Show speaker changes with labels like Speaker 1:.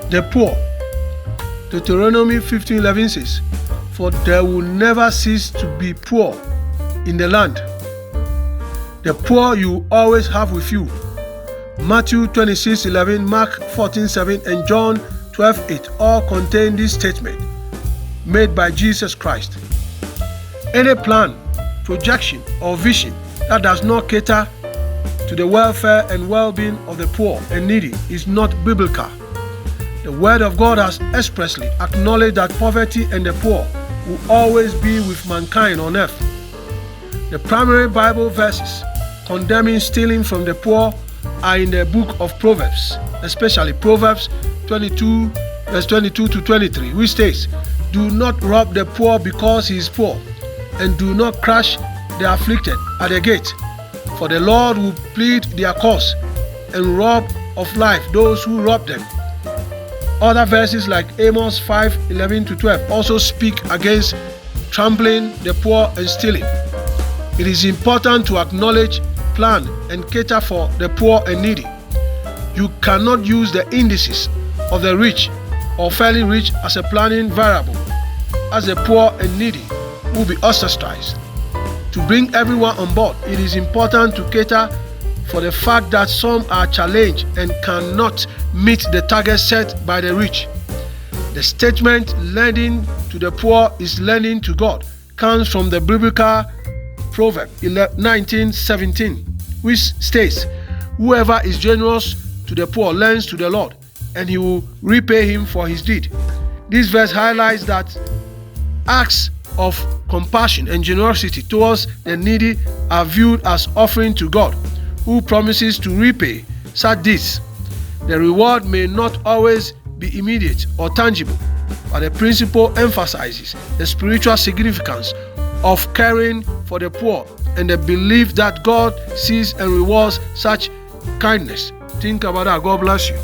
Speaker 1: the poor. Deuteronomy 15:11 says, "For there will never cease to be poor in the land. The poor you always have with you." Matthew 26:11, Mark 14:7, and John 12:8 all contain this statement made by Jesus Christ. Any plan, projection, or vision that does not cater to the welfare and well-being of the poor and needy is not biblical. The Word of God has expressly acknowledged that poverty and the poor will always be with mankind on earth. The primary Bible verses condemning stealing from the poor are in the book of Proverbs, especially Proverbs 22, verse 22 to 23, which states, "Do not rob the poor because he is poor, and do not crush the afflicted at the gate, for the Lord will plead their cause and rob of life those who rob them." Other verses like Amos 5:11 to 12 also speak against trampling the poor and stealing. It is important to acknowledge, plan, and cater for the poor and needy. You cannot use the indices of the rich or fairly rich as a planning variable, as the poor and needy will be ostracized. To bring everyone on board, it is important to cater for the fact that some are challenged and cannot meet the target set by the rich. The statement "lending to the poor is lending to God" comes from the biblical Proverb 19:17, which states, "Whoever is generous to the poor lends to the Lord, and he will repay him for his deed." This verse highlights that acts of compassion and generosity towards the needy are viewed as offering to God, who promises to repay such deeds. The reward may not always be immediate or tangible, but the principle emphasizes the spiritual significance of caring for the poor and the belief that God sees and rewards such kindness. Think about that. God bless you.